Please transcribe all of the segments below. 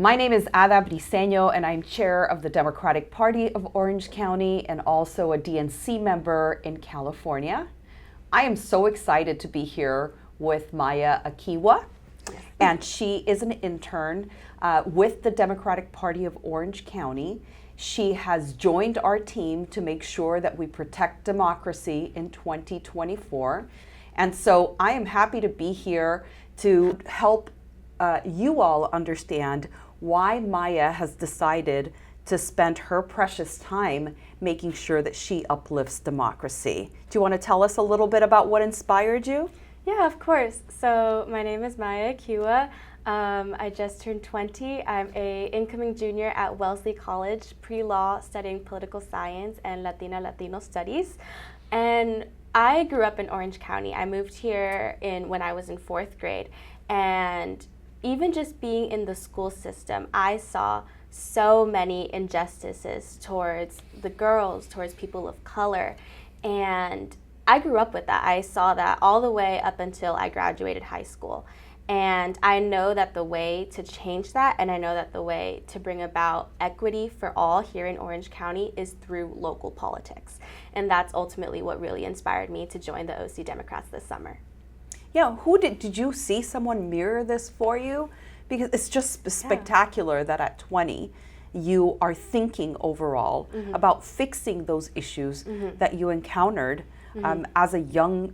My name is Ada Briceño, and I'm chair of the Democratic Party of Orange County and also a DNC member in California. I am so excited to be here with Maya Equihua, and she is an intern with the Democratic Party of Orange County. She has joined our team to make sure that we protect democracy in 2024. And so I am happy to be here to help you all understand why Maya has decided to spend her precious time making sure that she uplifts democracy. Do you want to tell us a little bit about what inspired you? Yeah, of course. So my name is Maya Equihua. I just turned 20. I'm an incoming junior at Wellesley College, pre-law, studying political science and Latino studies. And I grew up in Orange County. I moved here when I was in 4th grade. And even just being in the school system, I saw so many injustices towards the girls, towards people of color. And I grew up with that. I saw that all the way up until I graduated high school. And I know that the way to change that, and I know that the way to bring about equity for all here in Orange County is through local politics. And that's ultimately what really inspired me to join the OC Democrats this summer. Yeah, did you see someone mirror this for you? Because it's just spectacular that at 20, you are thinking overall about fixing those issues that you encountered as a young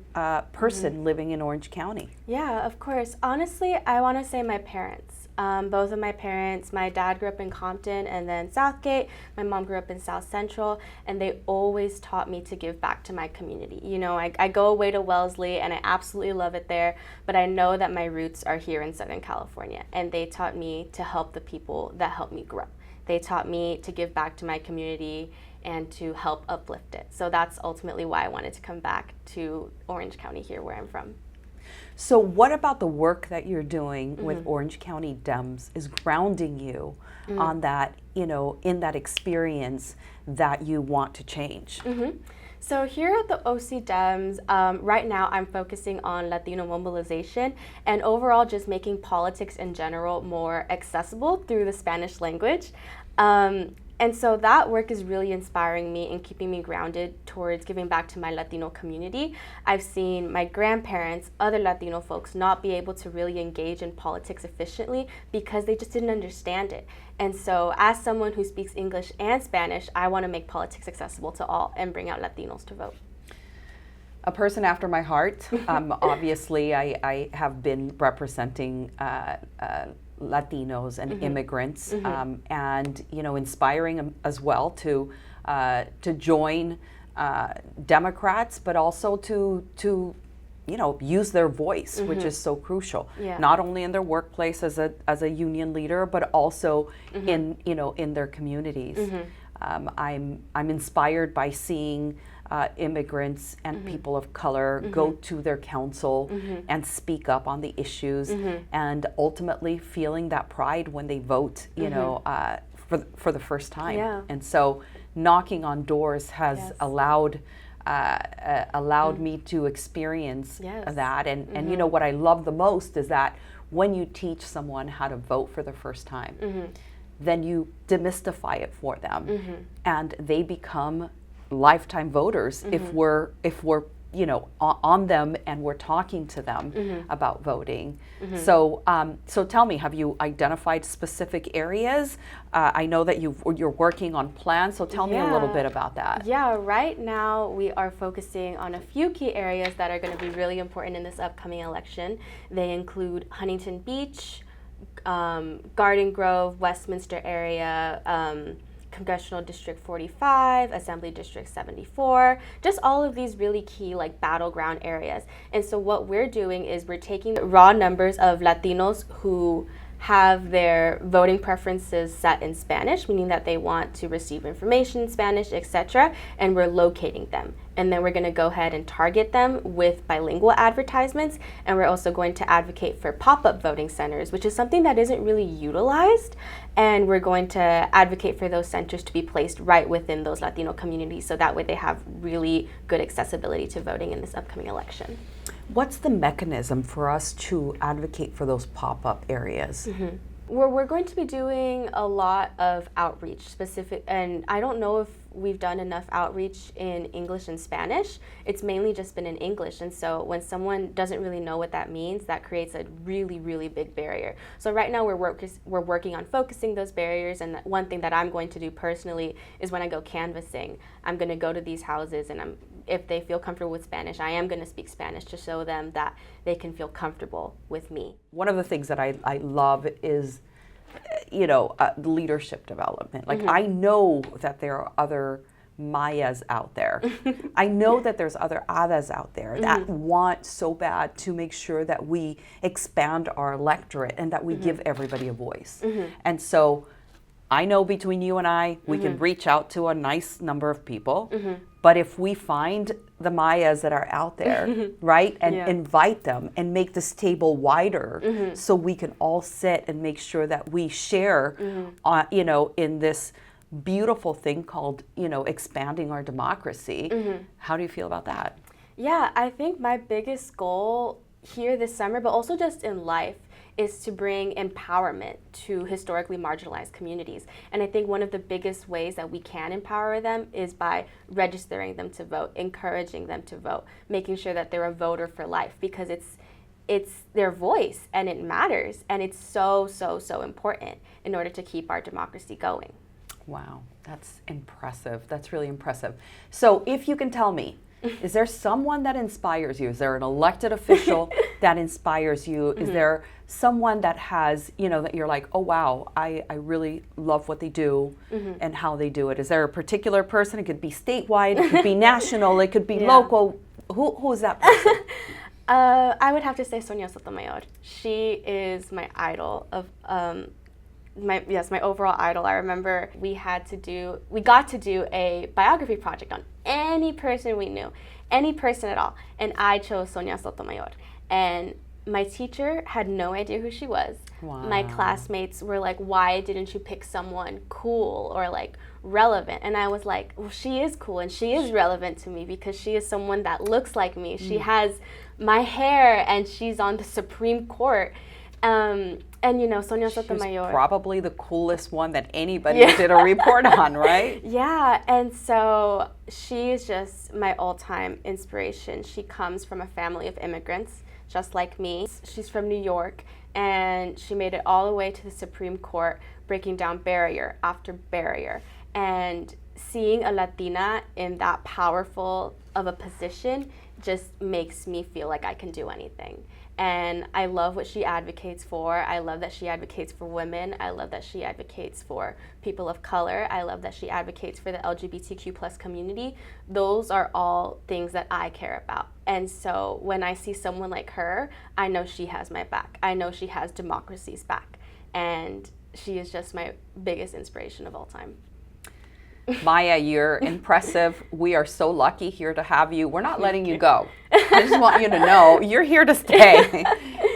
person living in Orange County. Yeah, of course. Honestly, I want to say my parents. Both of my parents, my dad grew up in Compton and then Southgate. My mom grew up in South Central, and they always taught me to give back to my community. You know, I go away to Wellesley and I absolutely love it there, but I know that my roots are here in Southern California, and they taught me to help the people that helped me grow. They taught me to give back to my community and to help uplift it. So that's ultimately why I wanted to come back to Orange County here where I'm from. So what about the work that you're doing with Orange County Dems is grounding you on that, in that experience that you want to change? So here at the OC Dems, right now I'm focusing on Latino mobilization and overall just making politics in general more accessible through the Spanish language. And so that work is really inspiring me and keeping me grounded towards giving back to my Latino community. I've seen my grandparents, other Latino folks, not be able to really engage in politics efficiently because they just didn't understand it. And so as someone who speaks English and Spanish, I want to make politics accessible to all and bring out Latinos to vote. A person after my heart. Obviously, I have been representing Latinos and immigrants, and inspiring them as well to join Democrats, but also to use their voice, which is so crucial. Not only in their workplace as a union leader, but also in their communities. I'm inspired by seeing immigrants and people of color go to their council and speak up on the issues, and ultimately feeling that pride when they vote, for the first time. And so knocking on doors has allowed me to experience that. And what I love the most is that when you teach someone how to vote for the first time, then you demystify it for them, and they become lifetime voters if we're on them and we're talking to them about voting. So tell me, have you identified specific areas? I know that you're working on plans, so tell me a little bit about that. Yeah, right now we are focusing on a few key areas that are going to be really important in this upcoming election. They include Huntington Beach, Garden Grove, Westminster area, Congressional District 45, Assembly District 74, just all of these really key battleground areas. And so what we're doing is we're taking raw numbers of Latinos who have their voting preferences set in Spanish, meaning that they want to receive information in Spanish, etc., and we're locating them. And then we're going to go ahead and target them with bilingual advertisements, and we're also going to advocate for pop-up voting centers, which is something that isn't really utilized, and we're going to advocate for those centers to be placed right within those Latino communities, so that way they have really good accessibility to voting in this upcoming election. What's the mechanism for us to advocate for those pop-up areas? We're going to be doing a lot of outreach specific, and I don't know if we've done enough outreach in English and Spanish. It's mainly just been in English, and so when someone doesn't really know what that means, that creates a really, really big barrier. So right now we're working on focusing those barriers, and one thing that I'm going to do personally is when I go canvassing, I'm going to go to these houses, and if they feel comfortable with Spanish, I am going to speak Spanish to show them that they can feel comfortable with me. One of the things that I love is, leadership development. Like, I know that there are other Mayas out there. I know that there's other Hadas out there that want so bad to make sure that we expand our electorate and that we give everybody a voice. And so I know between you and I, we can reach out to a nice number of people. But if we find the Mayas that are out there, right, and invite them and make this table wider so we can all sit and make sure that we share, in this beautiful thing called, expanding our democracy. How do you feel about that? Yeah, I think my biggest goal here this summer, but also just in life, is to bring empowerment to historically marginalized communities. And I think one of the biggest ways that we can empower them is by registering them to vote, encouraging them to vote, making sure that they're a voter for life, because it's their voice and it matters, and it's so, so, so important in order to keep our democracy going. Wow, that's impressive. That's really impressive. So if you can tell me, is there someone that inspires you? Is there an elected official that inspires you? Is there someone that has, that you're like, oh, wow, I really love what they do and how they do it? Is there a particular person? It could be statewide, it could be national, it could be local. Who is that person? I would have to say Sonia Sotomayor. She is my idol of my overall idol. I remember we got to do a biography project on any person we knew, any person at all, and I chose Sonia Sotomayor. And my teacher had no idea who she was. Wow. My classmates were like, why didn't you pick someone cool or like relevant? And I was like, well, she is cool and she is relevant to me because she is someone that looks like me. She has my hair and she's on the Supreme Court. And Sonia Sotomayor. She's probably the coolest one that anybody did a report on, right? Yeah, and so she is just my all-time inspiration. She comes from a family of immigrants, just like me. She's from New York, and she made it all the way to the Supreme Court, breaking down barrier after barrier. And seeing a Latina in that powerful of a position just makes me feel like I can do anything. And I love what she advocates for. I love that she advocates for women. I love that she advocates for people of color. I love that she advocates for the LGBTQ plus community. Those are all things that I care about. And so when I see someone like her, I know she has my back. I know she has democracy's back. And she is just my biggest inspiration of all time. Maya, you're impressive. We are so lucky here to have you. We're not letting you go. I just want you to know you're here to stay.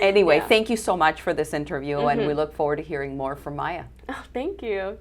Anyway, thank you so much for this interview, and we look forward to hearing more from Maya. Oh, thank you.